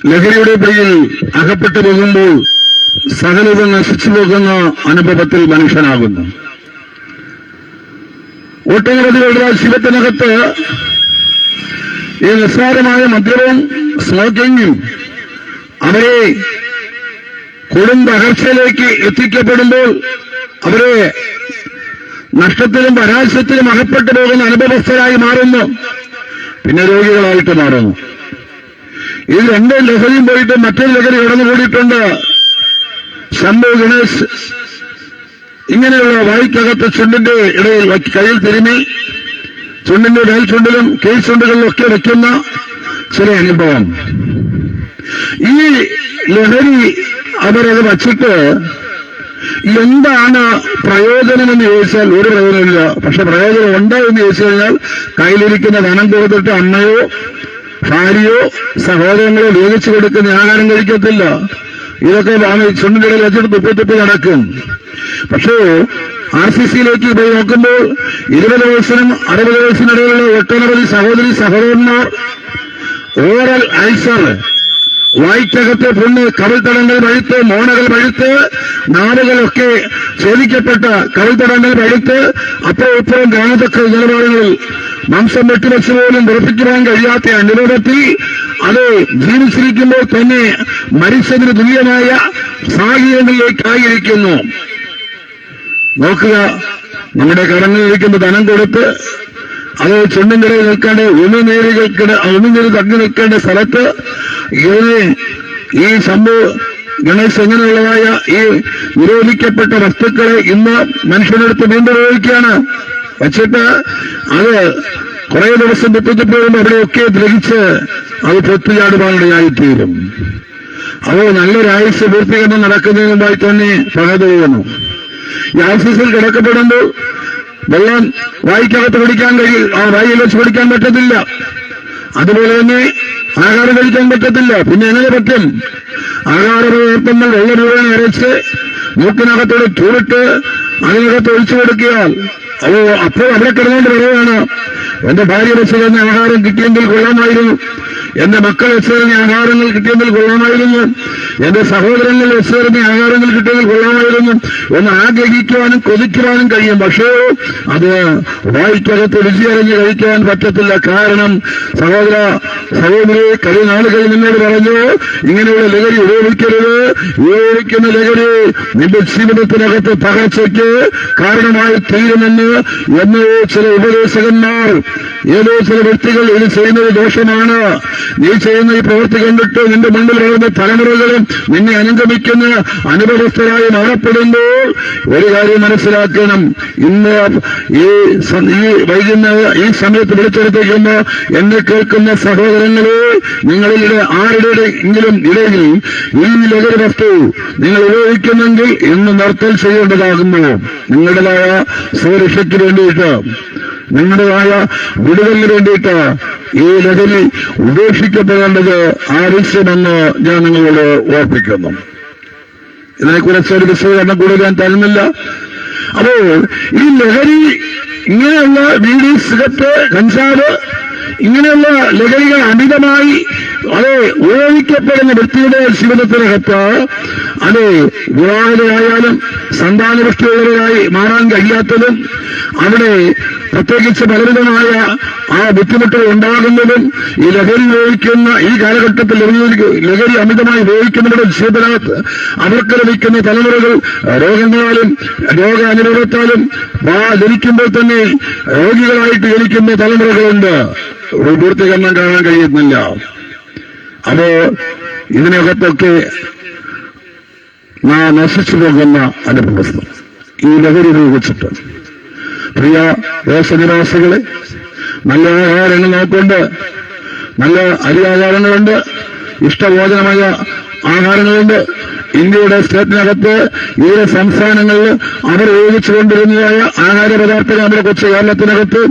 ലഹരിയുടെ പിടിയിൽ അകപ്പെട്ടു പോകുമ്പോൾ സകലതും നശിച്ചു പോകുന്ന അനുഭവത്തിൽ മനുഷ്യനാകുന്നു. ഒട്ടനവധികളുടെ ശിവത്തിനകത്ത് ഈ നിസ്സാരമായ മദ്യവും സ്മോക്കിങ്ങും അവരെ കൊടും തകർച്ചയിലേക്ക് എത്തിക്കപ്പെടുമ്പോൾ അവരെ നഷ്ടത്തിലും പരാജയത്തിലും അകപ്പെട്ടു പോകുന്ന അനുഭവസ്ഥരായി മാറുന്നു, പിന്നെ രോഗികളായിട്ട് മാറുന്നു. ഇത് രണ്ട് ലഹരിയും പോയിട്ട് മറ്റൊരു ലഹരി കടന്നുകൂടിയിട്ടുണ്ട്. ശംഭു ഗണേശ് ഇങ്ങനെയുള്ള വായിക്കകത്ത് ചുണ്ടിന്റെ ഇടയിൽ കയ്യിൽ തിരുമി ചുണ്ടിന്റെ മേൽചുണ്ടിലും കീഴ്ചുണ്ടുകളിലും ഒക്കെ വയ്ക്കുന്ന ചില അനുഭവം. ഈ ലഹരി അവരത് വച്ചിട്ട് എന്താണ് പ്രയോജനമെന്ന് ചോദിച്ചാൽ ഒരു പ്രയോജനമില്ല. പക്ഷെ പ്രയോജനം ഉണ്ടോ എന്ന് ചോദിച്ചു കഴിഞ്ഞാൽ കയ്യിലിരിക്കുന്ന ധനം കൊടുത്തിട്ട് അമ്മയോ ഭാര്യയോ സഹോദരങ്ങളോ വേദിച്ചു കൊടുക്കുന്ന ആഹാരം കഴിക്കത്തില്ല. ഇതൊക്കെ ചുണ്ടിന്റെ ഇടയിൽ വെച്ചിട്ട് തുപ്പി നടക്കും. പക്ഷേ RCCയിലേക്ക് പോയി നോക്കുമ്പോൾ 20 വയസ്സിനും 60 വയസ്സിനിടയിലുള്ള ഒട്ടനവധി സഹോദരന്മാർ ഓറൽ അൾസർ, വായ്ക്കകത്തെ പുണ്ണ്, കവിൾത്തടങ്ങൾ പഴുത്ത്, മോണകൾ പഴുത്ത്, നാടുകളൊക്കെ ഛേദിക്കപ്പെട്ട കവിൾത്തടങ്ങൾ പഴുത്ത് അപ്പുറം ഇപ്പുറം ഗ്രാമത്തൊക്കെ ജലപാതങ്ങളിൽ മാംസം വെട്ടിവെച്ച് പോലും ഉറപ്പിക്കുവാൻ കഴിയാത്ത അനുഭവത്തിൽ അത് ജീവിച്ചിരിക്കുമ്പോൾ തന്നെ മരിച്ചതിന് തുല്യമായ സാഹചര്യങ്ങളിലേക്കായിരിക്കുന്നു. നോക്കുക, നമ്മുടെ കടങ്ങളിലിരിക്കുന്ന ധനം കൊടുത്ത് അത് ചുണ്ടിനിടയിൽ നിൽക്കേണ്ട ഉമിനീര് തങ്ങി നിൽക്കേണ്ട സ്ഥലത്ത് ഈ ശംഭു ഗണേശ് എങ്ങനെയുള്ളതായ ഈ നിരോധിക്കപ്പെട്ട വസ്തുക്കളെ ഇന്ന് മനുഷ്യനെടുത്ത് വീണ്ടും ഉപയോഗിക്കുകയാണ്. വച്ചിട്ട് അത് കുറെ ദിവസം തെറ്റിപ്പോകുമ്പോൾ അവിടെയൊക്കെ ദ്രഹിച്ച് അത് പൊത്തുചാടുവാനിടയായിത്തീരും. അത് നല്ലൊരായുസ് പൂർത്തീകരണം നടക്കുന്നതിന് മുമ്പായി തന്നെ പകർന്നു പോകുന്നു. ഈ ആയുസിൽ കിടക്കപ്പെടുമ്പോൾ വെള്ളം വായിക്കകത്ത് കുടിക്കാൻ വായിൽ വെച്ച് കുടിക്കാൻ പറ്റത്തില്ല. അതുപോലെ തന്നെ ആഹാരം കഴിക്കാൻ പറ്റത്തില്ല. പിന്നെ എങ്ങനെ പറ്റും? ആഹാര പദാർത്ഥങ്ങൾ വെള്ളം മുഴുവൻ അരച്ച് മൂക്കിനകത്തോടെ ചൂടിട്ട് അതിനകത്ത് ഒഴിച്ചു കൊടുക്കിയാൽ അപ്പോൾ അവിടെ കിടന്നുകൊണ്ട് പറയുകയാണ്, എന്റെ ഭാര്യ വെച്ച് തന്നെ ആഹാരം കിട്ടിയെങ്കിൽ കൊള്ളാമായിരുന്നു, എന്റെ മക്കൾ വെച്ച് തന്നെ ആഹാരങ്ങൾ കിട്ടിയെങ്കിൽ കൊള്ളാമായിരുന്നു, എന്റെ സഹോദരങ്ങൾ വെച്ച് തന്നെ ആഹാരങ്ങൾ കിട്ടിയെങ്കിൽ കൊള്ളാമായിരുന്നു എന്ന് ആഗ്രഹിക്കുവാനും കൊതിക്കുവാനും കഴിയും. പക്ഷേ അത് വായിക്കകത്ത് രുചിയറിഞ്ഞ് കഴിക്കാൻ പറ്റത്തില്ല. കാരണം സഹോദരി കഴിഞ്ഞ നാളുകളിൽ നിന്നോട് പറഞ്ഞു, ഇങ്ങനെയുള്ള ലഹരി ഉപയോഗിക്കരുത്, ഉപയോഗിക്കുന്ന ലഹരി നിന്റെ ജീവിതത്തിനകത്ത് പകർച്ചയ്ക്ക് കാരണമായി തീരുമെന്ന് എന്നോ ചില ഉപദേശകന്മാർ, ഏതോ ചില വ്യക്തികൾ ഇത് ചെയ്യുന്നത് ദോഷമാണ്, നീ ചെയ്യുന്ന ഈ പ്രവൃത്തി കണ്ടിട്ട് നിന്റെ മുന്നിൽ വരുന്ന തലമുറകളും നിന്നെ അനുഗമിക്കുന്ന അനുഭവസ്ഥരായി മാറപ്പെടുമ്പോൾ ഒരു കാര്യം മനസ്സിലാക്കണം. ഇന്ന് ഈ വൈകുന്നേരം ഈ സമയത്ത് വിളിച്ചെടുത്തേക്കുന്ന എന്നെ കേൾക്കുന്ന സഹോദരങ്ങളെ, നിങ്ങളിലെ ആരുടെയെങ്കിലും ഇടയിൽ ഈ ലഹരി വസ്തു നിങ്ങൾ ഉപയോഗിക്കുന്നെങ്കിൽ ഇന്ന് നിർത്തൽ ചെയ്യേണ്ടതാകുന്നു. നിങ്ങളുടേതായ സുരക്ഷയ്ക്ക് വേണ്ടിയിട്ട്, നിങ്ങളുടേതായ വിടുതലിന് വേണ്ടിയിട്ട് ഈ ലഹരി ഉപേക്ഷിക്കപ്പെടേണ്ടത് ആവശ്യമെന്ന് ഞാൻ നിങ്ങളോട് ഓർപ്പിക്കുന്നു. ഇതിനെക്കുറിച്ച് ഒരു വിശദീകരണം കൂടുതൽ ഞാൻ തരുന്നില്ല. അപ്പോൾ ഈ ലഹരി, ഇങ്ങനെയുള്ള ബീഡി, സിഗരറ്റ്, കഞ്ചാവ്, ഇങ്ങനെയുള്ള ലഹരികൾ അമിതമായി അത് ഉപയോഗിക്കപ്പെടുന്ന വ്യക്തിയുടെ ജീവിതത്തിനകത്ത് അത് വിവാഹിതരായാലും സന്താനപുഷ്ടിയുള്ളവരായി മാറാൻ കഴിയാത്തതും അവിടെ പ്രത്യേകിച്ച് പലവിധമായ ആ ബുദ്ധിമുട്ടുകൾ ഉണ്ടാകുന്നതും ഈ ലഹരി ഉപയോഗിക്കുന്ന ഈ കാലഘട്ടത്തിൽ ലഹരി അമിതമായി ഉപയോഗിക്കുന്നവരുടെ ജീവിതത്തിനകത്ത് അവർക്ക് ലഭിക്കുന്ന തലമുറകൾ രോഗങ്ങളാലും രോഗാനുഭവത്താലും ജനിക്കുമ്പോൾ തന്നെ രോഗികളായിട്ട് ജനിക്കുന്ന തലമുറകളുണ്ട്. പൂർത്തീകരണം കാണാൻ കഴിയുന്നില്ല. അപ്പോ ഇതിനകത്തൊക്കെ നശിച്ചു പോകുന്ന അനുഭവസ്ഥ ഈ ലഹരി ഉപയോഗിച്ചിട്ട്. പ്രിയ ദേശനിവാസികളെ, നല്ല ആഹാരങ്ങൾ നോക്കുന്നുണ്ട്, നല്ല അരിയാഹാരങ്ങളുണ്ട്, ഇഷ്ടഭോജനമായ ആഹാരങ്ങളുണ്ട്. ഇന്ത്യയുടെ സ്റ്റേറ്റിനകത്ത് വിവിധ സംസ്ഥാനങ്ങളിൽ അവർ ഉപയോഗിച്ചുകൊണ്ടിരുന്നതായ ആഹാര പദാർത്ഥങ്ങൾ നമ്മുടെ കൊച്ചു കേരളത്തിനകത്ത്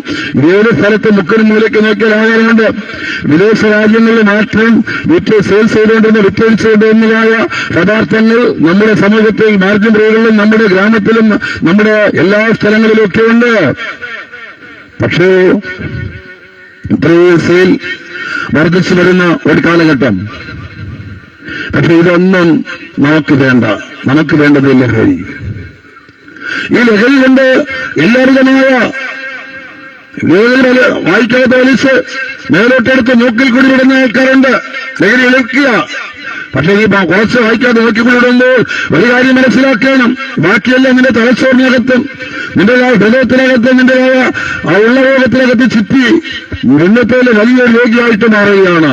ഏത് സ്ഥലത്ത് മുക്കിനും മൂലയ്ക്ക് നോക്കിയാൽ ആഹാരമുണ്ട്. വിദേശ രാജ്യങ്ങളിൽ മാത്രം സെയിൽസ് ചെയ്തുകൊണ്ടിരുന്ന വിറ്റഴിച്ചുകൊണ്ടിരുന്നതായ പദാർത്ഥങ്ങൾ നമ്മുടെ സമൂഹത്തിൽ മാർജിൻ റോഡുകളിലും നമ്മുടെ ഗ്രാമത്തിലും നമ്മുടെ എല്ലാ സ്ഥലങ്ങളിലും ഒക്കെ ഉണ്ട്. പക്ഷേ ഇത്രയും സെയിൽ വർദ്ധിച്ചു വരുന്ന ഒരു കാലഘട്ടം. പക്ഷെ ഇതൊന്നും നമുക്ക് വേണ്ട. നമുക്ക് വേണ്ടത് ലഹരി. ഈ ലഹരി കൊണ്ട് എല്ലാവിധമായ വായിക്കാത്ത വലിച്ച് മേലോട്ടെടുത്ത് മൂക്കിൽ കൂടി വിടുന്ന ആൾക്കാരുണ്ട്. ലഹരി ഇളക്കുക. പക്ഷെ ഈ കുറച്ച് വായിക്കാതെ നോക്കിക്കൊണ്ടിടുമ്പോൾ ഒരു കാര്യം മനസ്സിലാക്കണം. ബാക്കിയെല്ലാം നിന്റെ തലച്ചോറിനകത്തും നിന്റേതായ ഹൃദയത്തിനകത്തും നിന്റേതായ ആ ഉള്ള രോഗത്തിനകത്ത് ചുറ്റി നിന്നത്തേല് വലിയൊരു രോഗിയായിട്ട് മാറുകയാണ്.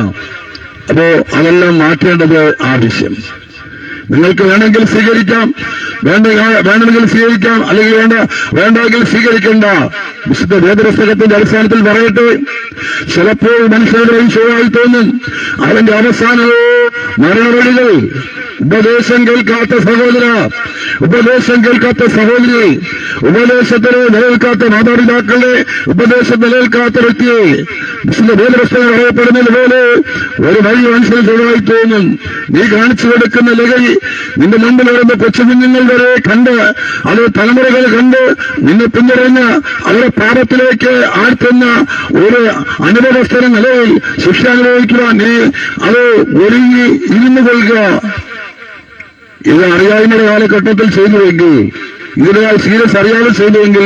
അപ്പോ അതെല്ലാം മാറ്റേണ്ടത് ആവശ്യം. നിങ്ങൾക്ക് വേണമെങ്കിൽ സ്വീകരിക്കാം, വേണമെങ്കിൽ സ്വീകരിക്കാം, അല്ലെങ്കിൽ വേണ്ടെങ്കിൽ സ്വീകരിക്കേണ്ട. വിശുദ്ധ വേദപുസ്തകത്തിന്റെ അടിസ്ഥാനത്തിൽ പറയട്ടെ, ചിലപ്പോൾ മനുഷ്യരുടെ ശരിയായി തോന്നും. അതിന്റെ അവസാനമോ മരണവഴികൾ. ഉപദേശം കേൾക്കാത്ത സഹോദര, ഉപദേശം കേൾക്കാത്ത സഹോദരി, ഉപദേശത്തിന് നിലനിൽക്കാത്ത മാതാപിതാക്കളുടെ ഉപദേശം നിലനിൽക്കാത്ത വ്യക്തിയെ വിശുദ്ധ വേദപുസ്തകം അറിയപ്പെടുന്നത് പോലെ ഒരു വഴി മനുഷ്യന് ശരിയായി തോന്നും. നീ കാണിച്ചു കൊടുക്കുന്ന ലഹരി നിന്റെ മുമ്പിൽ വരുന്ന കൊച്ചുകുഞ്ഞുങ്ങൾ വരെ കണ്ട്, അത് തലമുറകൾ കണ്ട് നിന്നെ പിന്തുടർന്ന് അവരെ പാപത്തിലേക്ക് ആഴ്ത്തുന്ന ഒരു അനുഭവസ്ഥല നിലയിൽ ശിക്ഷ അനുഭവിക്കുവാൻ നീ അത് ഒരുങ്ങി ഇരുന്നു കൊള്ളുക. ഇത് അറിയായ്മയുടെ കാലഘട്ടത്തിൽ ചെയ്തുവെങ്കിൽ, ഇതിനാൽ സീരിയസ് അറിയാതെ ചെയ്തുവെങ്കിൽ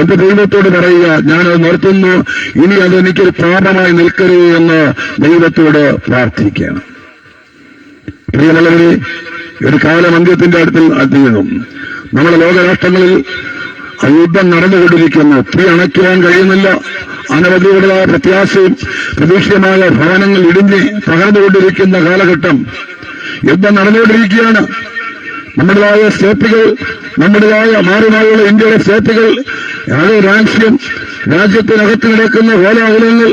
എന്റെ ദൈവത്തോട് പറയുക, ഞാനത് നിർത്തുന്നു, ഇനി അതെനിക്കൊരു പാപമായി നിൽക്കരുത് എന്ന് ദൈവത്തോട് പ്രാർത്ഥിക്കണം. പ്രിയമുള്ളവരെ, ഒരു കാലം അന്ത്യത്തിന്റെ അടുത്തിൽ എത്തിയിരുന്നു. നമ്മുടെ ലോകരാഷ്ട്രങ്ങളിൽ യുദ്ധം നടന്നുകൊണ്ടിരിക്കുന്നു. തീ അണയ്ക്കുവാൻ കഴിയുന്നില്ല. അനവധിയുടേതായ പ്രത്യാശയും പ്രതീക്ഷിതമായ ഭവനങ്ങൾ ഇടിഞ്ഞ് തകർന്നുകൊണ്ടിരിക്കുന്ന കാലഘട്ടം. യുദ്ധം നടന്നുകൊണ്ടിരിക്കുകയാണ്. നമ്മുടേതായ സ്റ്റേറ്റുകൾ, നമ്മുടേതായ മാറിമാറിയുള്ള ഇന്ത്യയുടെ സ്റ്റേറ്റുകൾ, അത് രാജ്യത്തിനകത്ത് കിടക്കുന്ന കോലാഹലങ്ങൾ,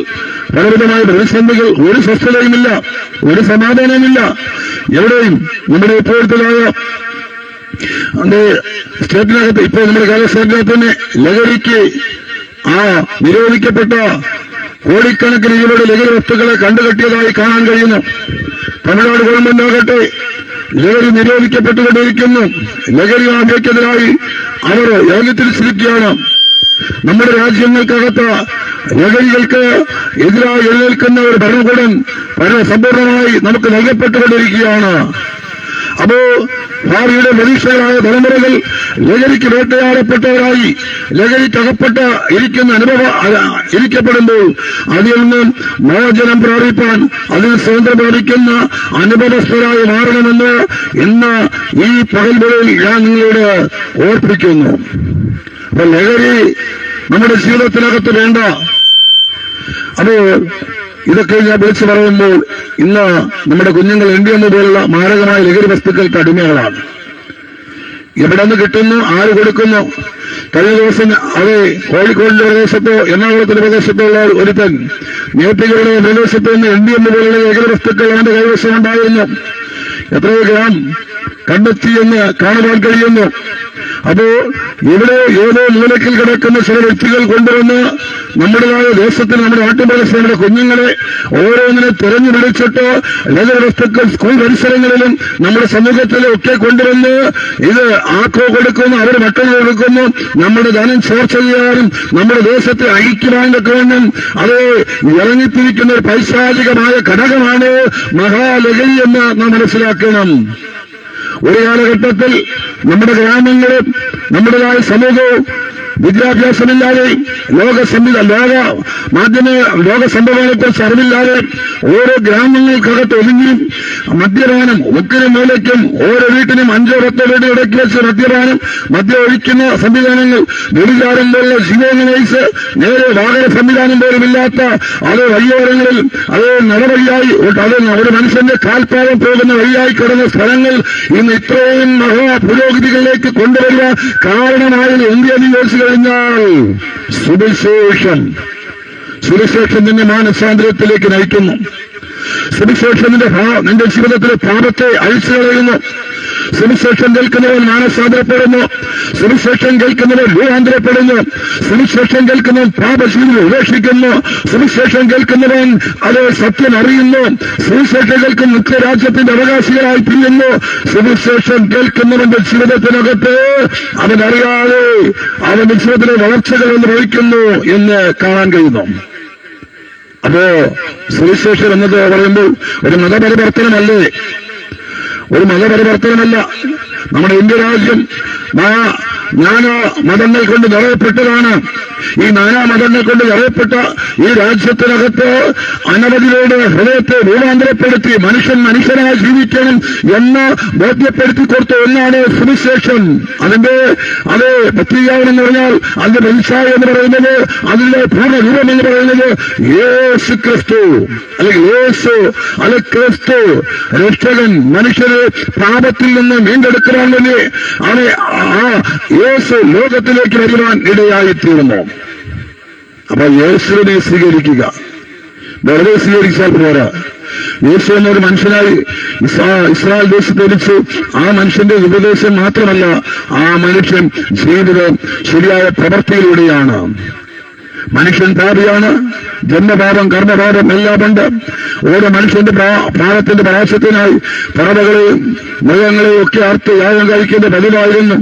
പലവിധമായ പ്രതിസന്ധികൾ, ഒരു സ്വസ്ഥതയുമില്ല, ഒരു സമാധാനവുമില്ല. എവിടെയും നമ്മുടെ ഇപ്പോഴത്തേതായ സ്റ്റേറ്റിനകത്ത്, ഇപ്പോൾ നമ്മുടെ കേരള സ്റ്റേറ്റിനകത്ത് തന്നെ ലഹരിക്ക് നിരോധിക്കപ്പെട്ട കോടിക്കണക്കിന് രൂപയുടെ ലഹരി വസ്തുക്കളെ കണ്ടുകെട്ടിയതായി കാണാൻ കഴിയുന്നു. തമിഴ്നാട് ഗവൺമെന്റ് ആകട്ടെ ലഹരി നിരോധിക്കപ്പെട്ടുകൊണ്ടിരിക്കുന്നു. ലഹരി മാഫിയക്കെതിരായി അവർ യോഗത്തിരിച്ചിരിക്കുകയാണ്. നമ്മുടെ രാജ്യങ്ങൾക്കകത്ത് ലഹരികൾക്ക് എതിരായി എഴുന്നേൽക്കുന്ന ഒരു ഭരണകൂടം സമ്പൂർണമായി നമുക്ക് നൽകപ്പെട്ടുകൊണ്ടിരിക്കുകയാണ്. അപ്പോ ഭാവിയുടെ പ്രതീക്ഷകളായ തലമുറകൾ ലഹരിക്ക് വേട്ടയാടപ്പെട്ടവരായി ലഹരിക്കകപ്പെട്ട ഇരിക്കപ്പെടുമ്പോൾ അതിൽ നിന്ന് മോചനം പ്രാപിപ്പാൻ, അതിൽ സ്വാതന്ത്ര്യം പ്രാപിക്കുന്ന അനുഭവസ്ഥരായി മാറണമെന്ന് ഇന്ന് ഈ പകൽവേളയിൽ ഞാൻ നിങ്ങളോട് ഓർപ്പിക്കുന്നു. അപ്പൊ ലഹരി നമ്മുടെ ജീവിതത്തിനകത്ത് വേണ്ട. അത് ഇതൊക്കെ ഞാൻ വിളിച്ചു പറയുമ്പോൾ ഇന്ന് നമ്മുടെ കുഞ്ഞുങ്ങൾ എൻഡിഎം പോലുള്ള മാരകമായ ലഹരി വസ്തുക്കൾക്ക് അടിമകളാണ്. എവിടെ നിന്ന് കിട്ടുന്നു, ആര് കൊടുക്കുന്നു? കഴിഞ്ഞ ദിവസം അത് കോഴിക്കോടിന്റെ പ്രദേശത്തോ എറണാകുളത്തിന്റെ പ്രദേശത്തോ ഉള്ള ഒരുത്തൻ നേപ്പികളുടെ പ്രദേശത്ത് നിന്ന് എൻഡിഎം പോലുള്ള ലഹരി വസ്തുക്കൾ അവന്റെ കൈവശം ഉണ്ടായിരുന്നു. എത്രയോ ഗ്രാം കണ്ടെത്തിയെന്ന് കാണുവാൻ കഴിയുന്നു. അപ്പോ ഇവിടെ ഏതോ മൂലക്കിൽ കിടക്കുന്ന ചില വ്യക്തികൾ കൊണ്ടുവന്ന് നമ്മുടേതായ ദേശത്തിൽ, നമ്മുടെ നാട്ടുപ്രദേശങ്ങളുടെ കുഞ്ഞുങ്ങളെ ഓരോന്നിനെ തെരഞ്ഞുപിടിച്ചിട്ട് ലഹരി വസ്തുക്കൾ സ്കൂൾ പരിസരങ്ങളിലും നമ്മുടെ സമൂഹത്തിലും ഒക്കെ കൊണ്ടുവന്ന് ഇത് ആർക്കോ കൊടുക്കുന്നു, അവർ മക്കൾ കൊടുക്കുന്നു. നമ്മുടെ ധനം ചോർച്ച ചെയ്യാനും നമ്മുടെ ദേശത്തെ അഴിക്കുവാനൊക്കെ വേണം അത് ഇറങ്ങിത്തിരിക്കുന്ന ഒരു പൈശാചികമായ ഘടകമാണ് മഹാലഹരി എന്ന് നാം മനസ്സിലാക്കണം. ഒരു കാലഘട്ടത്തിൽ നമ്മുടെ ഗ്രാമങ്ങളും നമ്മുടേതായ സമൂഹവും വിദ്യാഭ്യാസമില്ലാതെ ലോക സംഭവങ്ങളെക്കുറിച്ച് അറിവില്ലാതെ ഓരോ ഗ്രാമങ്ങൾക്കകത്ത് ഒതുങ്ങി മദ്യപാനം ഒക്കിനും മൂലയ്ക്കും ഓരോ വീട്ടിനും 5-10 വീട് ഇടയ്ക്ക് വെച്ച് മദ്യം ഒഴിക്കുന്ന സംവിധാനങ്ങൾ, വ്യഭിചാരം പോലുള്ള ജീവിതങ്ങൾ വഹിച്ച് നേരെ വാഹന സംവിധാനം പോലുമില്ലാത്ത അത് വഴിയോരങ്ങളിൽ അത് നടവഴിയായി അത് ഒരു മനുഷ്യന്റെ കാൽപാദം പോകുന്ന വഴിയായി കിടന്ന സ്ഥലങ്ങൾ ഇന്ന് ഇത്രയും മഹാപുരോഗതികളിലേക്ക് കൊണ്ടുവരിക കാരണമായത് എന്തിനെന്ന് ചോദിച്ചു കഴിഞ്ഞാൽ സുവിശേഷം നിന്നെ മാനസാന്തരത്തിലേക്ക് നയിക്കുന്നു. സുവിശേഷം നിന്റെ ജീവിതത്തിലെ പാപത്തെ അഴിച്ചു കളയുന്നു. സുവിശേഷം കേൾക്കുന്നവൻ മാനസാന്തരപ്പെടുന്നു. സുവിശേഷം കേൾക്കുന്നവൻ രൂപാന്തരപ്പെടുന്നു. സുവിശേഷം കേൾക്കുന്നവൻ പാപശീലം ഉപേക്ഷിക്കുന്നു. സുവിശേഷം കേൾക്കുന്നവൻ അത് സത്യം അറിയുന്നു. സുവിശേഷം കേൾക്കുന്ന നിത്യരാജ്യത്തിന്റെ അവകാശികളായി തീരുന്നു. സുവിശേഷം കേൾക്കുന്നവന്റെ ജീവിതത്തിനകത്ത് അവനറിയാതെ അവന്റെ ജീവിതത്തിലെ വളർച്ചകൾ അനുഭവിക്കുന്നു എന്ന് കാണാൻ കഴിയുന്നു. അപ്പോ സുവിശേഷം എന്നത് പറയുമ്പോൾ ഒരു മതപരിവർത്തനമല്ലേ? ഒരു മതപരിവർത്തനമല്ല. നമ്മുടെ ഇന്ത്യ രാജ്യം നാനാ മതങ്ങൾ കൊണ്ട് നിറയപ്പെട്ടതാണ്. ഈ നാനാ മതങ്ങൾ കൊണ്ട് നിറയപ്പെട്ട ഈ രാജ്യത്തിനകത്ത് അനവധിയുടെ ഹൃദയത്തെ രൂപാന്തരപ്പെടുത്തി മനുഷ്യൻ മനുഷ്യനായി ജീവിക്കണം എന്ന് ബോധ്യപ്പെടുത്തി കൊടുത്ത ഒന്നാണ് സുവിശേഷം. അത് പത്രികാവൻ എന്ന് പറഞ്ഞാൽ അതിന്റെ വെൽസായ എന്ന് പറയുന്നത്, അതിന്റെ പൂർണ്ണ രൂപം എന്ന് പറയുന്നത് യേശു ക്രിസ്തു, അല്ലെങ്കിൽ യേശു അല്ലെ ക്രിസ്തു രക്ഷകൻ, മനുഷ്യനെ പാപത്തിൽ നിന്ന് വീണ്ടെടുക്കുവാൻ വേണ്ടി യേശു ലോകത്തിലേക്ക് വരുവാൻ ഇടയായിത്തീർന്നു. അപ്പൊ യേശുവിനെ സ്വീകരിക്കുക. വെറുതെ സ്വീകരിച്ചാൽ പോരാ. യേശു എന്നൊരു മനുഷ്യനായി ഇസ്രായേൽ ദേശത്ത് ജനിച്ചു. ആ മനുഷ്യന്റെ ഉപദേശം മാത്രമല്ല, ആ മനുഷ്യൻ ജീവിതം ശരിയായ പ്രവൃത്തിയിലൂടെയാണ്. മനുഷ്യൻ പാപിയാണ്. ജന്മപാപം, കർമ്മപാപം എല്ലാം ഉണ്ട്. ഓരോ മനുഷ്യന്റെ പാപത്തിന്റെ പ്രായശ്ചിത്തത്തിനായി പറവകളെയും മൃഗങ്ങളെയും ഒക്കെ അർത്ഥ യാഗം കഴിക്കുന്ന പതിവായിരുന്നു.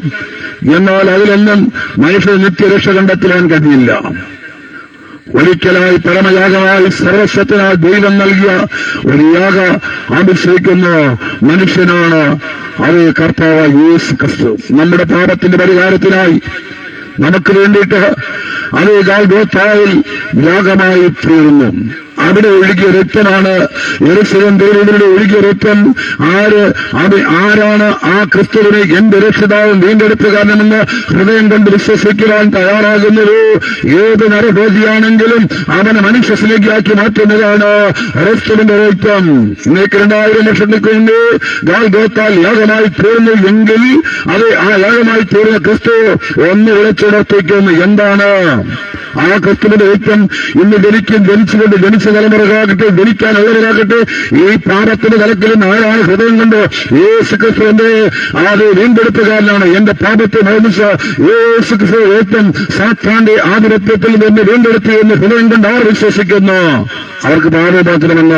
എന്നാൽ അതിലൊന്നും മനുഷ്യന് നിത്യരക്ഷ കണ്ടെത്തുവാൻ കഴിയില്ല. ഒരിക്കലായി പരമയാഗമായി സർവസ്വത്തിനായി ദൈവം നൽകിയ ഒരു യാഗ അഭിഷേകിക്കുന്ന മനുഷ്യനാണ് അത് കർത്താവ് യേശു ക്രിസ്തു. നമ്മുടെ പാപത്തിന്റെ പരിഹാരത്തിനായി നമുക്ക് വേണ്ടിയിട്ട് അത് ഗോൽഗോഥായിൽ യാഗമായി തീർന്നു. അവിടെ ഒഴുകിയ രക്തമാണ് യെരൂശലേം ദേവാലയത്തിലൂടെ ഒഴുകിയ രക്തം. ആരാണ് ആ ക്രിസ്തുവിനെ എന്റെ രക്ഷിതാവും വീണ്ടെടുപ്പുകാരനെന്ന് ഹൃദയം കൊണ്ട് വിശ്വസിക്കുവാൻ തയ്യാറാകുന്നത്? ഏത് നരഭോജിയാണെങ്കിലും അവനെ മനുഷ്യസ്നേഹിയാക്കി മാറ്റുന്നതാണ് ക്രിസ്തുവിന്റെ രക്തം. ഇന്നേക്ക് 2000 വർഷങ്ങൾക്ക് മുമ്പ് ഗോൽഗോഥായിൽ യാഗമായി തീർന്നു എങ്കിൽ അത് ആ യാഗമായി തീർന്ന ക്രിസ്തു ഒന്ന് വിളിച്ചുണർത്തിക്കുന്നു. എന്താണ് ആ ക്രിസ്തുവിന്റെ രക്തം? ഇന്ന് ജനിച്ചുകൊണ്ട് ജനിച്ച തലമുറകളാകട്ടെ, ജനിക്കാനുള്ളവരാകട്ടെ, ഈ പാപത്തിന്റെ തലത്തിൽ നിന്ന് ആരാണ് ഹൃദയം കൊണ്ട് യേശു ക്രിസ്തുവിന്റെ അത് വീണ്ടെടുപ്പുകാരനാണ്, എന്റെ പാപത്തെ മോചിച്ച യേശു ക്രിസ്തു രക്തം സാത്താന്റെ ആധിപത്യത്തിൽ നിന്ന് വീണ്ടെടുത്തു എന്ന് ഹൃദയം കൊണ്ട് അവർ വിശ്വസിക്കുന്നു, അവർക്ക് പാപമോചനമെന്ന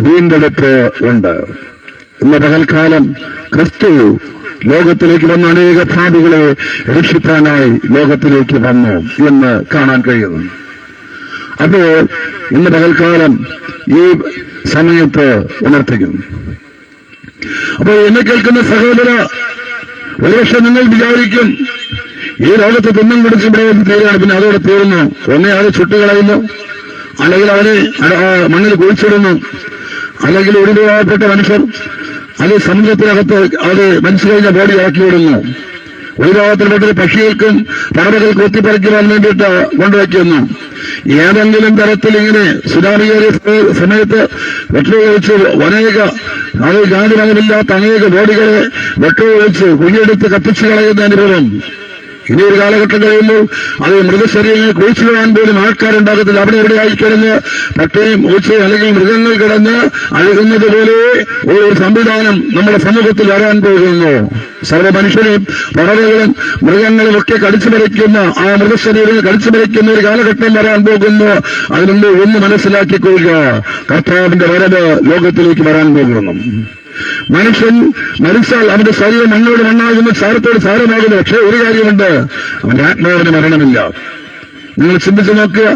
വീണ്ടെടുപ്പ് ഉണ്ട്. ഇന്ന് പകൽക്കാലം ക്രിസ്തു ലോകത്തിലേക്ക് വന്ന അനേക പാപികളെ രക്ഷിക്കാനായി ലോകത്തിലേക്ക് വന്നു എന്ന് കാണാൻ കഴിയുന്നു. അപ്പോൾ ഇന്ന് പകൽക്കാലം ഈ സമയത്ത് ഉണർത്തിക്കുന്നു. അപ്പോൾ എന്നെ കേൾക്കുന്ന സഹോദര, ഒരുപക്ഷെ നിങ്ങൾ വിചാരിക്കും ഈ ലോകത്ത് തിന്നും കുടിച്ചും തീരുകയാണ്, പിന്നെ അതോടെ തീർന്നു. ഒന്നേ അത് ചുട്ടുകളയുന്നു, അല്ലെങ്കിൽ അവനെ മണ്ണിൽ കുഴിച്ചിടുന്നു, അല്ലെങ്കിൽ ഒഴിവാക്കപ്പെട്ട മനുഷ്യർ അത് സമുദ്രത്തിനകത്ത് അത് മനസ്സ് കഴിഞ്ഞ ബോഡി ഇറക്കി വിടുന്നു. ഒരു ഭാഗത്തിൽപ്പെട്ട പക്ഷികൾക്കും പറവകൾക്കും ഒത്തിപ്പറിക്കുവാൻ വേണ്ടിയിട്ട് കൊണ്ടുവയ്ക്കുന്നു. ഏതെങ്കിലും തരത്തിൽ ഇങ്ങനെ സുനാമി കയറിയ സമയത്ത് വെട്ടുവഴിച്ച് അത് ജാതിമതമില്ലാത്ത അനേക ബോഡികളെ വെട്ടുവഴിച്ച് കുഴിയെടുത്ത് കത്തിച്ചു കളയുന്ന അനുഭവം ഇനി ഒരു കാലഘട്ടം കഴിയുമ്പോൾ അത് മൃതശരീരങ്ങൾ കുഴിച്ചിടാൻ പോലും ആൾക്കാരുണ്ടാകത്തില്ല. അവിടെ എവിടെയായി കിടന്ന് പട്ടയും ഊച്ചയും അല്ലെങ്കിൽ മൃഗങ്ങൾ കിടന്ന് അഴുകുന്നത് പോലെ ഒരു സംവിധാനം നമ്മുടെ സമൂഹത്തിൽ വരാൻ പോകുന്നു. സർവ്വ മനുഷ്യരെയും പറവകളും മൃഗങ്ങളും ഒക്കെ കടിച്ചു മരിക്കുന്ന ആ മൃതശരീരങ്ങൾ കടിച്ചു മരിക്കുന്ന ഒരു കാലഘട്ടം വരാൻ പോകുന്നു. അതിനുണ്ട് ഒന്ന് മനസ്സിലാക്കിക്കൊള്ളുക, കർത്താവിന്റെ വരവ് ലോകത്തിലേക്ക് വരാൻ പോകുന്നു. മനുഷ്യൻ മരിച്ചാൽ അവന്റെ ശരീരം മണ്ണോട് മണ്ണാകുന്ന സാരത്തോട് സാരമാകുന്നു. പക്ഷേ ഒരു കാര്യമുണ്ട്, അവന്റെ ആത്മാവിന് മരണമില്ല. നിങ്ങൾ ചിന്തിച്ചു നോക്കുക.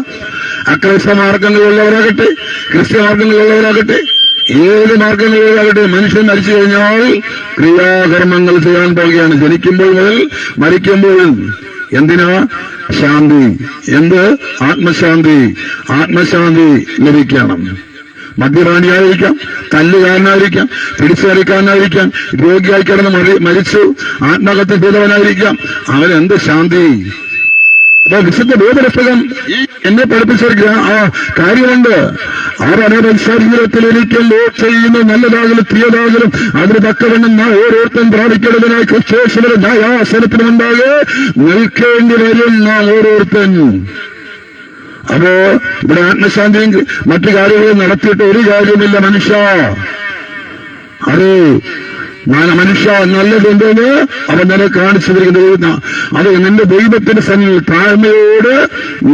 അക്രൈസ്തവ മാർഗങ്ങളിലുള്ളവരാകട്ടെ, ക്രിസ്ത്യ മാർഗങ്ങളിലുള്ളവരാകട്ടെ, ഏത് മാർഗങ്ങളിലാകട്ടെ, മനുഷ്യൻ മരിച്ചു കഴിഞ്ഞാൽ ക്രിയാകർമ്മങ്ങൾ ചെയ്യാൻ പോവുകയാണ്. ജനിക്കുമ്പോൾ മുതൽ മരിക്കുമ്പോഴും. എന്തിനാ? ശാന്തി. എന്ത്? ആത്മശാന്തി. ആത്മശാന്തി ലഭിക്കണം. മദ്യപാനിയായിരിക്കാം, തല്ലുകാരനായിരിക്കാം, പിടിച്ചുകറിക്കാരനായിരിക്കാം, രോഗിയായി കിടന്ന് മരിച്ചു ആത്മഹത്യ ചെയ്തവനായിരിക്കാം, അവനെന്ത് ശാന്തി? അപ്പൊ വിശുദ്ധ വേദപുസ്തകം എന്നെ പഠിപ്പിച്ച ആ കാര്യമുണ്ട്. ജീവിതത്തിൽ എനിക്കല്ലോ ചെയ്യുന്ന നല്ലതാകലും തീയതാകലും അതിന് തക്കവണ്ണം ഞാൻ ഓരോരുത്തരും പ്രാപിക്കേണ്ടതിനായി ക്രിസ്തുയേശുവിന്റെ ന്യായാസനത്തിന് മുമ്പാകെ നിൽക്കേണ്ടി വരും നാം ഓരോരുത്തൻ. അപ്പോ ഇവിടെ ആത്മശാന്തിയും മറ്റു കാര്യങ്ങളും നടത്തിയിട്ട് ഒരു കാര്യമില്ല. മനുഷ്യ നല്ലതെന്തെന്ന് അവൻ നിന്നെ കാണിച്ചു തരുന്നത്. അത് നിന്റെ ദൈവത്തിന്റെ സന്നിധിയിൽ താഴ്മയോട്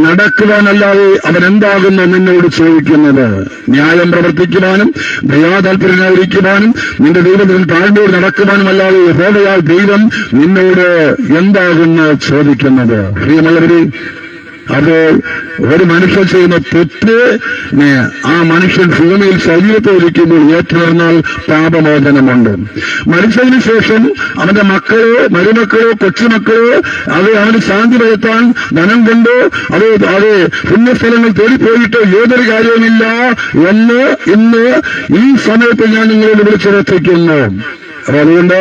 നടക്കുവാനല്ലാതെ അവൻ എന്താകുന്നു നിന്നോട് ചോദിക്കുന്നത്? ന്യായം പ്രവർത്തിക്കുവാനും ദയാതാൽപര്യനായിരിക്കുവാനും നിന്റെ ദൈവത്തിന് താഴ്മയോട് നടക്കുവാനും അല്ലാതെ യഹോവയായ ദൈവം നിന്നോട് എന്താകുന്നു ചോദിക്കുന്നത്? പ്രിയമുള്ളവരെ, അപ്പോൾ ഒരു മനുഷ്യൻ ചെയ്യുന്ന തെറ്റിനെ ആ മനുഷ്യൻ ഭൂമിയിൽ ശരീരത്തോടിക്കുമ്പോൾ ഏറ്റുവന്നാൽ പാപമോചനമുണ്ട്. മരിച്ചതിന് ശേഷം അവന്റെ മക്കളോ മരുമക്കളോ കൊച്ചുമക്കളോ അത് അവന് ശാന്തി വരുത്താൻ ധനം കൊണ്ടോ അത് പുണ്യസ്ഥലങ്ങൾ തേടിപ്പോയിട്ടോ യാതൊരു കാര്യവുമില്ല എന്ന് ഇന്ന് ഈ സമയത്ത് ഞാൻ നിങ്ങളോട് വിളിച്ചുറപ്പിക്കുന്നു. അപ്പൊ അതുകൊണ്ട്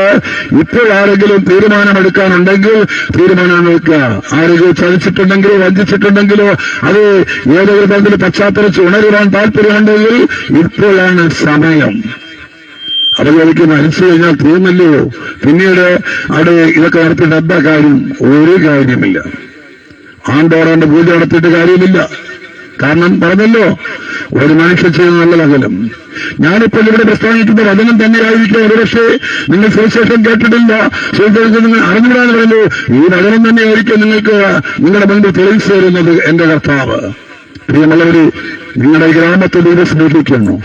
ഇപ്പോൾ ആരെങ്കിലും തീരുമാനമെടുക്കാനുണ്ടെങ്കിൽ തീരുമാനമെടുക്കുക. ആരെങ്കിലും ചതിച്ചിട്ടുണ്ടെങ്കിലോ വഞ്ചിച്ചിട്ടുണ്ടെങ്കിലോ അത് ഏതെങ്കിലും തരത്തിൽ പശ്ചാത്തലിച്ച് ഉണരുവാൻ താല്പര്യമുണ്ടെങ്കിൽ ഇപ്പോഴാണ് സമയം. അത് എനിക്ക് മരിച്ചു കഴിഞ്ഞാൽ തീർന്നല്ലോ, പിന്നീട് അവിടെ ഇതൊക്കെ നടത്തിയിട്ട് എന്താ കാര്യം? ഒരു കാര്യമില്ല. ആണ്ടോറാണ്ട് പൂജ നടത്തിയിട്ട് കാര്യമില്ല. കാരണം പറഞ്ഞല്ലോ, ഒരു മനുഷ്യൻ ചെയ്യുന്ന നല്ലതകലം. ഞാനിപ്പോൾ ഇവിടെ പ്രസ്താവിക്കുന്ന വചനം തന്നെയായിരിക്കും. ഒരുപക്ഷെ നിങ്ങൾ സുവിശേഷം കേട്ടിട്ടില്ല, സുവിശേഷം നിങ്ങൾ അറിഞ്ഞിടാന്ന് പറയുന്നു. ഈ വചനം തന്നെയായിരിക്കും നിങ്ങൾക്ക് നിങ്ങളുടെ മുൻപിൽ തെളിയിച്ചു തരുന്നത്. എന്റെ കർത്താവ്, പ്രിയമുള്ളവര്, നിങ്ങളുടെ ഗ്രാമത്തെ ദൈവം സ്നേഹിക്കുന്നു.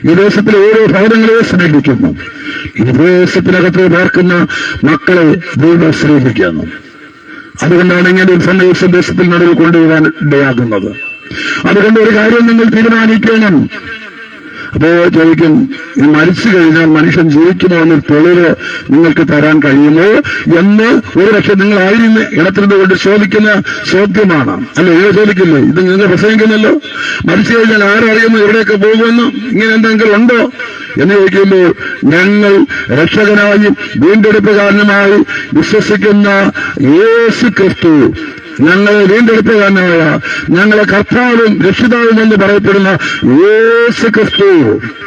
ഈ ദേശത്തിലെ ഓരോ ഭവനങ്ങളെ സ്നേഹിക്കുന്നു. ഈ ദേശത്തിനകത്ത് പാർക്കുന്ന മക്കളെ ദൈവം സ്നേഹിക്കുന്നു. അതുകൊണ്ടാണ് ഇങ്ങനെ ഒരു സന്ദേശം ദേശത്തിൽ നടുവിൽ കൊണ്ടുപോകാൻ ഇടയാകുന്നത്. അതുകൊണ്ട് ഒരു കാര്യം നിങ്ങൾ തീരുമാനിക്കണം. അപ്പോ ചോദിക്കും, മരിച്ചു കഴിഞ്ഞാൽ മനുഷ്യൻ ജീവിക്കുമോ എന്നൊരു തെളിവ് നിങ്ങൾക്ക് തരാൻ കഴിയുമോ എന്ന് ഒരുപക്ഷെ നിങ്ങളായിരുന്നു ഇടത്തിരുന്ന് കൊണ്ട് ചോദിക്കുന്ന ചോദ്യമാണ്. അല്ലെ, ഇത് ചോദിക്കില്ലേ? ഇത് നിങ്ങൾ പ്രസംഗിക്കുന്നല്ലോ. മരിച്ചു കഴിഞ്ഞാൽ ആരറിയുന്നു എവിടെയൊക്കെ പോകുമെന്ന്? ഇങ്ങനെ എന്തെങ്കിലും ഉണ്ടോ എന്ന് ചോദിക്കുമ്പോൾ, ഞങ്ങൾ രക്ഷകനായി വീണ്ടെടുപ്പുകാരനുമായി വിശ്വസിക്കുന്ന യേശു ക്രിസ്തു, ഞങ്ങളെ വീണ്ടെടുപ്പുകാരനായ ഞങ്ങളെ കർത്താവും രക്ഷിതാവും എന്ന് പറയപ്പെടുന്ന യേശു ക്രിസ്തു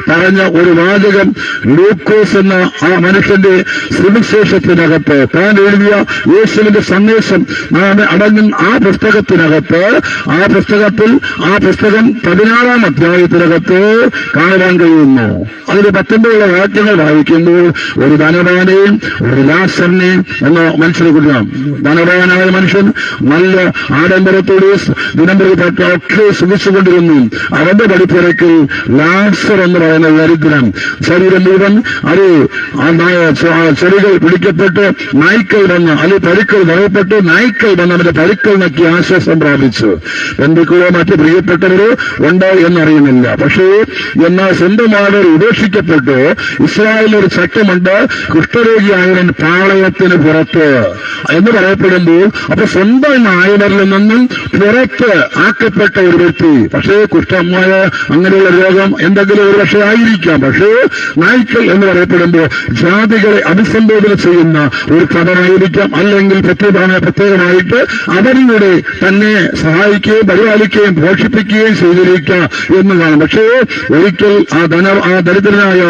പറഞ്ഞ ഒരു വാചകം ലൂക്കോസ് എന്ന ആ മനുഷ്യന്റെ സുവിശേഷത്തിനകത്ത്, താൻ എഴുതിയ യേശുവിന്റെ സന്ദേശം അടങ്ങുന്ന ആ പുസ്തകത്തിനകത്ത്, ആ പുസ്തകം 16-ാം അധ്യായത്തിനകത്ത് കാണുവാൻ കഴിയുന്നു. അതിന് 19 വാക്യങ്ങൾ വായിക്കുമ്പോൾ ഒരു ധനവാനെയും ഒരു ലാസറിനെയും എന്ന മനുഷ്യനെ കുറിച്ചാണ്. ധനവാനായ മനുഷ്യൻ നല്ല ആഡംബരത്തോടെ ദിനംപ്രതി ഒക്കെ സുഖിച്ചുകൊണ്ടിരുന്നു. അവന്റെ പടിപ്പുരയ്ക്ക് ലാസർ എന്ന് പറയുന്ന ദരിദ്രൻ, ശരീരം മുഴുവൻ അത് ചെടികൾ പിടിക്കപ്പെട്ട് നായ്ക്കൾ വന്ന്, അല്ലെങ്കിൽ പരുക്കൾ നിറയപ്പെട്ട് നായ്ക്കൾ വന്ന് അവന്റെ പരുക്കൾ നക്കി ആശ്വാസം പ്രാപിച്ചു. ബന്ധുക്കളോ മറ്റ് പ്രിയപ്പെട്ടവരോ ഉണ്ടോ എന്നറിയുന്നില്ല. പക്ഷേ എന്നാൽ സ്വന്തമായവർ ഉപേക്ഷിക്കപ്പെട്ടു. ഇസ്രായേലിൽ ഒരു ചട്ടമുണ്ട്, കുഷ്ഠരോഗിയായവൻ പാളയത്തിന് പുറത്ത് എന്ന് പറയപ്പെടുമ്പോൾ, അപ്പൊ സ്വന്തം ആയവരിൽ നിന്നും പുറത്ത് ആക്കപ്പെട്ട ഒരു വ്യക്തി. പക്ഷേ കുഷ്ഠമായ അങ്ങനെയുള്ള രോഗം എന്തെങ്കിലും ഒരു പക്ഷേ ആയിരിക്കാം. പക്ഷേ നായ്ക്കൾ എന്ന് പറയപ്പെടുമ്പോൾ ജാതികളെ അഭിസംബോധന ചെയ്യുന്ന ഒരു പദമായിരിക്കാം. അല്ലെങ്കിൽ പ്രത്യേകമായിട്ട് അവരിലൂടെ തന്നെ സഹായിക്കുകയും പരിപാലിക്കുകയും പോഷിപ്പിക്കുകയും ചെയ്തിരിക്കുക എന്നതാണ്. പക്ഷേ ഒരിക്കൽ ആ ദരിദ്രനായ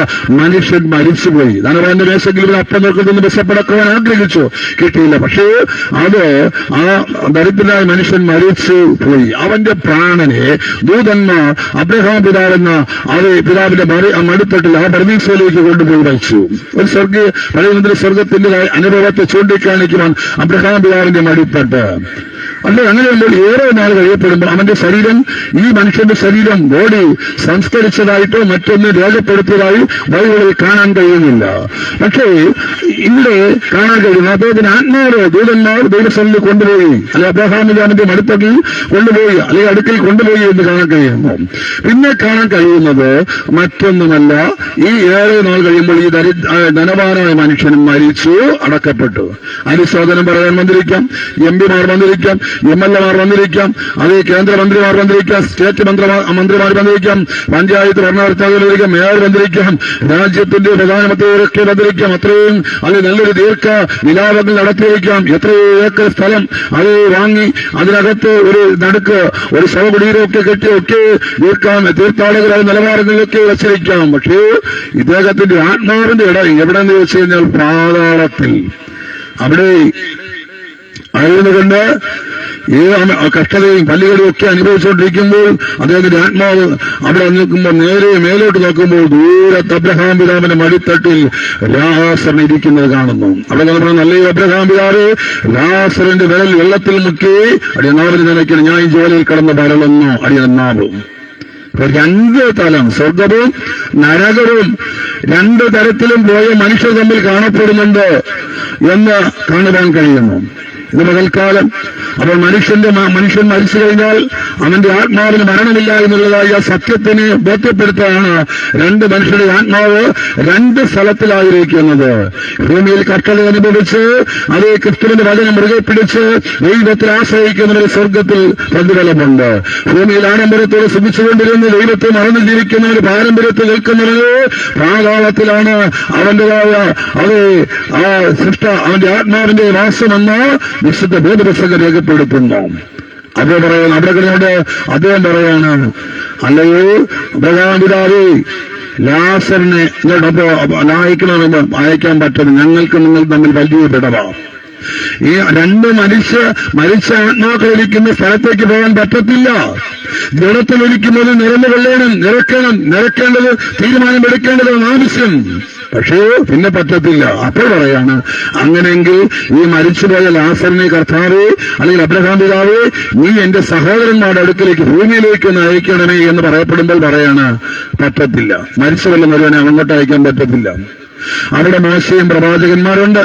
മനുഷ്യൻ മരിച്ചുപോയി. ധനവാന്റെ വേഷെങ്കിലും അപ്പം നോക്കുന്നതിന് ബന്ധപ്പെടക്കുവാൻ ആഗ്രഹിച്ചു, കിട്ടിയില്ല. പക്ഷേ അത് ആ ദരിദ്രനായ മനുഷ്യൻ മരിച്ചു പോയി. അവന്റെ പ്രാണനെ ദൂതന്മാർ അബ്രഹാം പിതാവെന്ന പിതാവിന്റെ മടിത്തട്ടിൽ ആ പരദീസയിലേക്ക് കൊണ്ടുപോയി വച്ചു. ഒരു പഴയ സ്വർഗത്തിന്റെ അനുഭവത്തെ ചൂണ്ടിക്കാണിക്കുവാൻ അബ്രഹാം പിതാവിന്റെ മടിത്തട്ട്. അല്ലെ, അങ്ങനെയുമ്പോൾ ഏറെ നാൾ കഴിയപ്പെടുമ്പോൾ അവന്റെ ശരീരം, ഈ മനുഷ്യന്റെ ശരീരം, ബോഡി സംസ്കരിച്ചതായിട്ടോ മറ്റൊന്ന് രേഖപ്പെടുത്തിയതായി ബൈബിളിൽ കാണാൻ കഴിയുന്നില്ല. പക്ഷേ ഇവിടെ കാണാൻ കഴിയുന്നു, അദ്ദേഹത്തിന് ആത്മാവ് ദൂതന്മാർ ദൈവസ്ഥലിൽ കൊണ്ടുപോയി, അല്ലെ അബ്രഹാമിന്റെ മടുത്തകിൽ കൊണ്ടുപോയി, അല്ലെ അടുക്കൽ കൊണ്ടുപോയി എന്ന് കാണാൻ കഴിയുന്നു. പിന്നെ കാണാൻ കഴിയുന്നത് മറ്റൊന്നുമല്ല, ഈ ഏറെ നാൾ കഴിയുമ്പോൾ ഈ ധനവാനായ മനുഷ്യൻ മരിച്ചു, അടക്കപ്പെട്ടു. അനുശോചനം പറയാൻ വന്നിരിക്കാം, എംപിമാർ വന്നിരിക്കാം, MLA-മാർ വന്നിരിക്കാം, അതേ കേന്ദ്രമന്ത്രിമാർ വന്നിരിക്കാം, സ്റ്റേറ്റ് മന്ത്രിമാർ വന്നിരിക്കാം, പഞ്ചായത്ത് ഭരണകർത്താക്കളിരിക്കാം, മേയർ വന്നിരിക്കാം, രാജ്യത്തിന്റെ പ്രധാനമന്ത്രിയൊക്കെ വന്നിരിക്കാം. അത്രയും അത് നല്ലൊരു ദീർഘ വിലാപങ്ങൾ നടത്തിയിരിക്കാം. എത്രയോ ഏക്കർ സ്ഥലം അത് വാങ്ങി അതിനകത്ത് ഒരു നടുക്ക് ഒരു ശവകുടീരമൊക്കെ കെട്ടിയൊക്കെ തീർത്ഥാടകരായ നിലവാരങ്ങളിലൊക്കെ വച്ചിരിക്കാം. പക്ഷേ ഇദ്ദേഹത്തിന്റെ ആത്മാവിന്റെ ഇടം എവിടെന്ന് ചോദിച്ചു കഴിഞ്ഞാൽ പാതാളത്തിൽ. അവിടെ ആയിരുന്നുകൊണ്ട് കഷ്ടതയും പല്ലുകളും ഒക്കെ അനുഭവിച്ചുകൊണ്ടിരിക്കുമ്പോൾ അദ്ദേഹത്തിന്റെ ആത്മാവ് അവിടെ നിൽക്കുമ്പോൾ നേരെ മേലോട്ട് നോക്കുമ്പോൾ ദൂരത്ത് അബ്രഹാം പിതാവിന്റെ മടിത്തട്ടിൽ ലാസറിന് ഇരിക്കുന്നത് കാണുന്നു. അവിടെ നമ്മൾ നല്ല അബ്രഹാം പിതാവ് ലാസറിന്റെ വിരൽ വെള്ളത്തിൽ മുക്കി അടിയനാവിന് നിലയ്ക്കൽ ഞാൻ ഈ ജോലിയിൽ കടന്ന് പരളുന്നു അടിയനാവും. രണ്ട് തലം, സ്വർഗവും നരകവും രണ്ട് തരത്തിലും പോയ മനുഷ്യർ തമ്മിൽ കാണപ്പെടുന്നുണ്ട് എന്ന് കാണുവാൻ കഴിയുന്നു. ഇത് പകൽക്കാലം അപ്പോൾ മനുഷ്യൻ മരിച്ചു കഴിഞ്ഞാൽ അവന്റെ ആത്മാവിന് മരണമില്ല എന്നുള്ളതായ സത്യത്തിനെ ബോധ്യപ്പെടുത്താണ് രണ്ട് മനുഷ്യരുടെ ആത്മാവ് രണ്ട് സ്ഥലത്തിലായിരിക്കുന്നത്. ഭൂമിയിൽ കഷ്ടത അനുഭവിച്ച് അതേ ക്രിസ്തുവിന്റെ വചനം മുറുകെ പിടിച്ച് ദൈവത്തിൽ ആശ്രയിക്കുന്നവർ സ്വർഗത്തിൽ പ്രതിഫലമുണ്ട്. ഭൂമിയിൽ ആഡംബരത്തോടെ ശ്രമിച്ചുകൊണ്ടിരുന്ന ദൈവത്തെ മറന്നു ജീവിക്കുന്നവർ പാരമ്പര്യത്തിൽ നിൽക്കുന്നവര് പാതാളത്തിലാണ് അവന്റേതായ അവന്റെ ആത്മാവിന്റെ വാസമെന്ന് വിശുദ്ധ വേദപുസ്തകം രേഖപ്പെടുത്തുന്നു. അതേ പറയുന്നു അബ്രഹാമിനോട് അദ്ദേഹം പറയാണ്, അല്ലയോ അബ്രഹാം പിതാവേ, ലാസറിനെ ഇങ്ങോട്ടപ്പോ അയക്കാൻ പറ്റും, ഞങ്ങൾക്ക് നിങ്ങൾ തമ്മിൽ വലിയ വിടവാം. ഈ രണ്ട് മരിച്ച ആത്മാക്കളിരിക്കുന്ന സ്ഥലത്തേക്ക് പോകാൻ പറ്റത്തില്ല. ജഡത്തിലിരിക്കുന്നത് നിറക്കേണ്ടത് തീരുമാനമെടുക്കേണ്ടതാണ് ആവശ്യം. പക്ഷേ പിന്നെ പറ്റത്തില്ല. അപ്പോൾ പറയാണ്, അങ്ങനെയെങ്കിൽ ഈ മരിച്ചുപോയ ലാസറിനെ കർത്താവേ അല്ലെങ്കിൽ അബ്രഹാം പിതാവേ, നീ എന്റെ സഹോദരന്മാരുടെ അടുക്കിലേക്ക് ഭൂമിയിലേക്ക് ഒന്ന് അയക്കണമേ എന്ന് പറയപ്പെടുമ്പോൾ പറയാണ്, പറ്റത്തില്ല. മരിച്ചുവല്ല മുഴുവനെ അങ്ങോട്ട് അയക്കാൻ പറ്റത്തില്ല. അവിടെ മോശയും പ്രവാചകന്മാരുണ്ട്.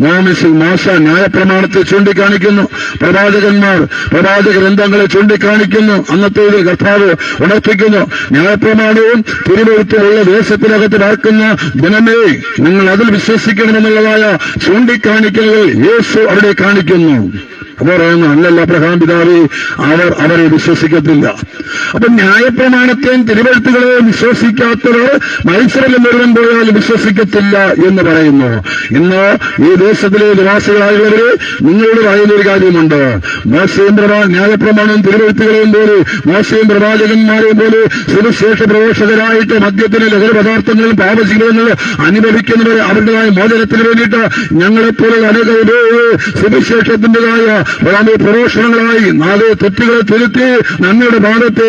മോശ ന്യായപ്രമാണത്തെ ചൂണ്ടിക്കാണിക്കുന്നു, പ്രവാചക ഗ്രന്ഥങ്ങളെ ചൂണ്ടിക്കാണിക്കുന്നു. അന്നത്തെ കർത്താവ് ഉണർത്തിക്കുന്നു, ന്യായപ്രമാണവും തിരുവെഴുത്തുമുള്ള ദേശത്തിനകത്ത് പാർക്കുന്ന ജനമേ, നിങ്ങൾ അതിൽ വിശ്വസിക്കണമെന്നുള്ളതായ ചൂണ്ടിക്കാണിക്കലുകൾ യേശു അവിടെ കാണിക്കുന്നു. അപ്പൊ പറയുന്നു, അല്ലല്ല അബ്രഹാം പിതാവേ, അവരെ വിശ്വസിക്കത്തില്ല. അപ്പൊ ന്യായപ്രമാണത്തെയും തിരുവെഴുത്തുകളെയും വിശ്വസിക്കാത്തവർ മത്സരം മുഴുവൻ പോയാലും വിശ്വസിക്കത്തില്ല എന്ന് പറയുന്നു. ഇന്ന് ഈ ദേശത്തിലെ നിവാസികളായുള്ളവര് നിങ്ങളോട് പറയുന്നൊരു കാര്യമുണ്ട്. മോശയും ന്യായപ്രമാണവും തിരുവെഴുത്തുകളെയും പോലെ മോശയും പ്രവാചകന്മാരെയും പോലെ സുവിശേഷ പ്രഘോഷകരായിട്ട് മദ്യത്തിന് ലഹരി പദാർത്ഥങ്ങളും പാപജീവിതങ്ങളും അനുഭവിക്കുന്നവർ അവരുടേതായ മോചനത്തിന് വേണ്ടിയിട്ട് ഞങ്ങളെപ്പോലെ അനേക സുവിശേഷത്തിൻ്റെതായ പ്രഘോഷണങ്ങളായി നാളെ തെറ്റുകളെ തിരുത്തി നന്മയുടെ ഭാഗത്തെ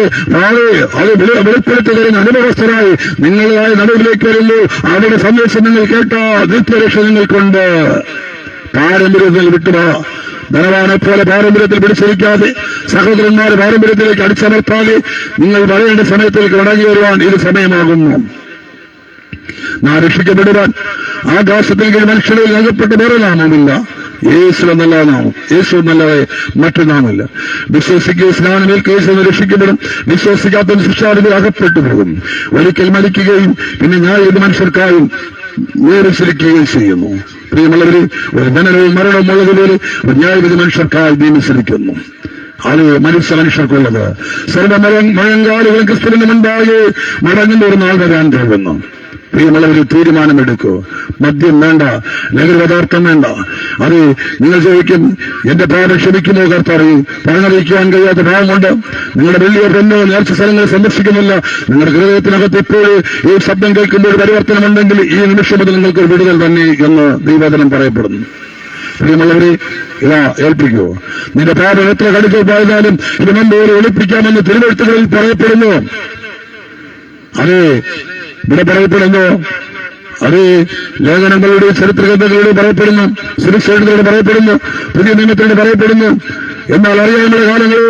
അത് വെളിപ്പെടുത്തി തരുന്ന അനുഭവസ്ഥരായി നിങ്ങളായ നടുവിലേക്ക് വരുന്നു. അവരുടെ സന്ദേശം നിങ്ങൾ കേട്ട നിത്യരക്ഷ നിങ്ങൾക്കുണ്ട്. പാരമ്പര്യത്തിൽ വിട്ടുവാ. ധനവാനെ പോലെ പാരമ്പര്യത്തിൽ പിടിച്ചിരിക്കാതെ, സഹോദരന്മാരെ പാരമ്പര്യത്തിലേക്ക് അടിച്ചമർത്താതെ നിങ്ങൾ പറയേണ്ട സമയത്തേക്ക് മടങ്ങി വരുവാൻ ഇത് സമയമാകുന്നു. നാം രക്ഷിക്കപ്പെടുവാൻ ആകാശത്തിൽ കീഴ് മനുഷ്യരിൽ നൽകപ്പെട്ട വേറെ നാമമില്ല. യേശു എന്നല്ല നാമം. യേശു എന്നല്ലാതെ മറ്റു നാമമില്ല. വിശ്വസിക്കുക സ്നാനമേൽക്കുകയും രക്ഷിക്കപ്പെടും. വിശ്വസിക്കാത്ത ശിക്ഷാവിധിയിൽ അകപ്പെട്ടു പോകും. ഒരിക്കൽ മരിക്കുകയും പിന്നെ ഞാൻ ഏത് മനുഷ്യർക്കായും നിയമിച്ചിരിക്കുകയും ചെയ്യുന്നു. പ്രിയമുള്ളവര്, ഒരു ധനനവും മരണവും ഉള്ളതുപോലെ ഒരു ന്യായവിധി മനുഷ്യർക്കായി നിയമിച്ചിരിക്കുന്നു. അത് മരിച്ച മനുഷ്യർക്കുള്ളത്. സർവ്വമഴങ്കാലുകളും ക്രിസ്തുവിന് മുൻപാകെ മടങ്ങുന്ന ഒരു നാൾ വരാൻ പോകുന്നു. പ്രിയമുള്ളവർ, തീരുമാനമെടുക്കൂ. മദ്യം വേണ്ട, ലഹരി പദാർത്ഥം വേണ്ട. അത് നിങ്ങൾ ചോദിക്കും, എന്റെ പാപം ക്ഷമിക്കുമോ കർത്താവ്? പറഞ്ഞറിയിക്കുവാൻ കഴിയാത്ത ഭാവമുണ്ട്. നിങ്ങളുടെ വലിയ പെണ്ണോ നേർച്ച സ്ഥലങ്ങൾ സന്ദർശിക്കുന്നില്ല. നിങ്ങളുടെ ഹൃദയത്തിനകത്ത് ഇപ്പോൾ ഈ ശബ്ദം കേൾക്കുമ്പോൾ പരിവർത്തനമുണ്ടെങ്കിൽ ഈ നിമിഷം മുതൽ നിങ്ങൾക്ക് വിടുതൽ തന്നെ എന്ന് ദൈവവചനം പറയപ്പെടുന്നു. പ്രിയമുള്ളവരെ, ഇതാ ഏൽപ്പിക്കൂ. നിന്റെ പാപം എത്ര കടുത്തു പോയതാലും ഇത് മുമ്പ് ഒളിപ്പിക്കാമെന്ന് തിരുവെഴുത്തുകളിൽ പറയപ്പെടുന്നു. അതെ, ഇവിടെ പറയപ്പെടുന്നു. അത് ലേഖനങ്ങളുടെ ചരിത്രഗ്രന്ഥങ്ങളുടെ പറയപ്പെടുന്നു, സുവിശേഷങ്ങളുടെ പറയപ്പെടുന്നു, പുതിയ നിയമത്തിലൂടെ പറയപ്പെടുന്നു. എന്നാൽ അറിയാവുന്ന കാലങ്ങൾ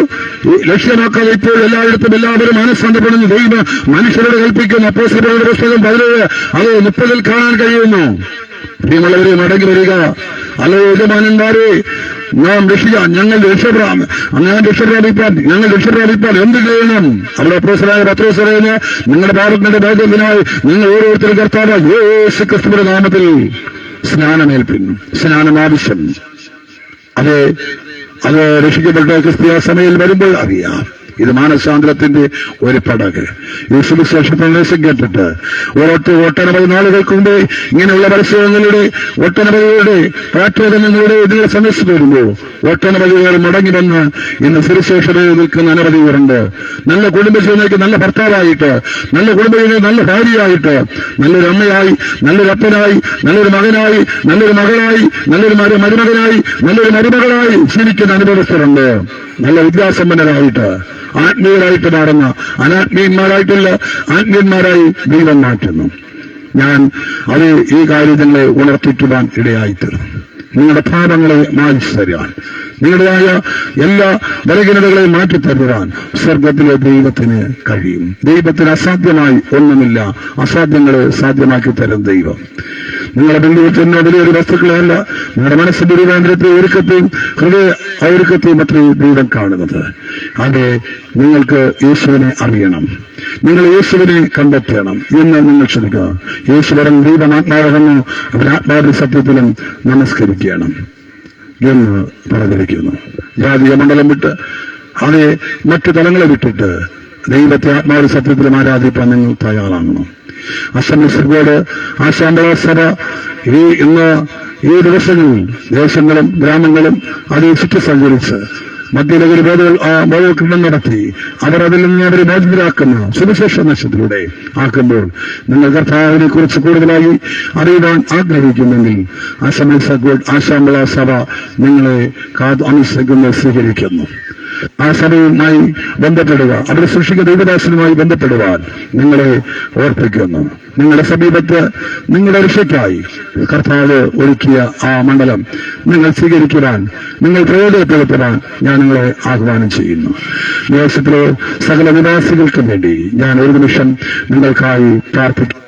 ലക്ഷ്യമാക്കാതെ ഇപ്പോൾ എല്ലായിടത്തും എല്ലാവരും മനസ്സന്ധപ്പെടുന്നു. ദൈവം മനുഷ്യരോട് കൽപ്പിക്കുന്നു. അപ്പോസ്തലരുടെ പുസ്തകം 17 അത് 30 കാണാൻ കഴിയുന്നു. പ്രിയമുള്ളവരെ, മടങ്ങി വരിക. അല്ലോ യജമാനന്മാരെ, ഞങ്ങൾ രക്ഷപ്രാപിപ്പാൻ എന്ത് ചെയ്യണം? അവിടെ അപ്പോസ്തലനായ പത്രോസ് പറയുന്നു, നിങ്ങളുടെ പാപങ്ങളുടെ ഭാഗ്യത്തിനായി നിങ്ങൾ ഓരോരുത്തരും കർത്താവ് യേശു ക്രിസ്തുവിന്റെ നാമത്തിൽ സ്നാനമേൽപ്പിൻ. സ്നാനം ആവശ്യം. അത് രക്ഷിക്കപ്പെട്ട ക്രിസ്തീയ സമയം വരുമ്പോൾ അറിയാം. ഇത് മാനസാന്തരത്തിന്റെ ഒരു പടക്. ഈ സുവിശേഷ സന്ദേശം കേട്ടിട്ട് ഒട്ടനവധി നാളുകൾക്ക് മുമ്പേ ഇങ്ങനെയുള്ള പരിശോധനകളുടെ ഒട്ടനവധിയുടെ പ്രാർത്ഥനകളുടെ ഇതിനെ സന്ദേശിച്ചു വരുമ്പോൾ ഒട്ടനവധികൾ മടങ്ങി വന്ന് ഇന്ന് സുവിശേഷതയിൽ നിൽക്കുന്ന അനവധികളുണ്ട്. നല്ല കുടുംബജീവനേക്ക് നല്ല ഭർത്താവായിട്ട്, നല്ല കുടുംബജീവനേക്ക് നല്ല ഭാര്യയായിട്ട്, നല്ലൊരു അമ്മയായി, നല്ലൊരു അപ്പനായി, നല്ലൊരു മകനായി, നല്ലൊരു മകളായി, നല്ലൊരു മരുമകനായി, നല്ലൊരു മരുമകളായി ജീവിക്കുന്ന അനുഭവസ്ഥരുണ്ട്. നല്ല വിദ്യാസമ്പന്നരായിട്ട്, ആത്മീയരായിട്ട് മാറുന്ന, അനാത്മീയന്മാരായിട്ടുള്ള ആത്മീയന്മാരായി ദൈവം മാറ്റുന്നു. അത് ഈ കാര്യങ്ങളെ ഉണർത്തിക്കുവാൻ ഇടയായിത്തീർന്നു. നിങ്ങളുടെ പാപങ്ങളെ മാറ്റി തരുവാൻ, നിങ്ങളുടേതായ എല്ലാ ബലഹീനതകളെയും മാറ്റിത്തരുവാൻ സ്വർഗത്തിലെ ദൈവത്തിന് കഴിയും. ദൈവത്തിന് അസാധ്യമായി ഒന്നുമില്ല. അസാധ്യങ്ങളെ സാധ്യമാക്കി തരും ദൈവം. നിങ്ങളെ ബന്ധുവെച്ചെന്നോ വലിയൊരു വസ്തുക്കളെയല്ല, നിങ്ങളുടെ മനസ്സിന്റെ രൂപാന്തരത്തെയും ഒരുക്കത്തെയും ഹൃദയ ഒരുക്കത്തെയും അത്രേ ദൈവം കാണുന്നത്. അതെ, നിങ്ങൾക്ക് യേശുവിനെ അറിയണം, നിങ്ങൾ യേശുവിനെ കണ്ടെത്തണം എന്ന് നിങ്ങൾ ശ്രമിക്കുക. യേശുവരൻ ദൈവമാത്മാവെന്നു അവരാത്മാവിന്റെ സത്യത്തിലും നമസ്കരിക്കണം എന്ന് പറഞ്ഞിരിക്കുന്നു. ജാതീയ മണ്ഡലം വിട്ട് അതേ മറ്റു തലങ്ങളെ വിട്ടിട്ട് ദൈവത്തെ ആത്മാവിന്റെ സത്യത്തിലും ആരാധിപ്പാൻ നിങ്ങൾ തയ്യാറാകണം. അസംബ്ലിസ്ബോർഡ് ആശാന്തള സഭ ഇന്ന് ഈ ദിവസങ്ങളിൽ ദേശങ്ങളും ഗ്രാമങ്ങളും അതേ ചുറ്റി സഞ്ചരിച്ച് മധ്യലഹരി ബോധവൽക്കരണം നടത്തി അവർ അതിൽ നിന്ന് അവരെ മോചിതരാക്കുന്ന സുവിശേഷ നക്ഷത്തിലൂടെ ആക്കുമ്പോൾ നിങ്ങൾ കർത്താവിനെ കുറിച്ച് കൂടുതലായി അറിയുവാൻ ആഗ്രഹിക്കുന്നെങ്കിൽ ആശാന്തള സഭ നിങ്ങളെ അനുസരിക്കുന്നത് സ്വീകരിക്കുന്നു. ആ സഭയുമായി ബന്ധപ്പെടുക, അവരെ സൃഷ്ടിക്കുന്ന ദൈവദാസനുമായി ബന്ധപ്പെടുവാൻ നിങ്ങളെ ഓർപ്പിക്കുന്നു. നിങ്ങളുടെ സമീപത്ത് നിങ്ങളുടെ രക്ഷയ്ക്കായി കർത്താവ് ഒരുക്കിയ ആ മണ്ഡലം നിങ്ങൾ സ്വീകരിക്കുവാൻ, നിങ്ങൾ പ്രയോജനപ്പെടുത്തുവാൻ ഞാൻ നിങ്ങളെ ആഹ്വാനം ചെയ്യുന്നു. ദേശത്തിലെ സകല നിവാസികൾക്കും വേണ്ടി ഞാൻ ഒരു നിമിഷം നിങ്ങൾക്കായി പ്രാർത്ഥിക്കുന്നു.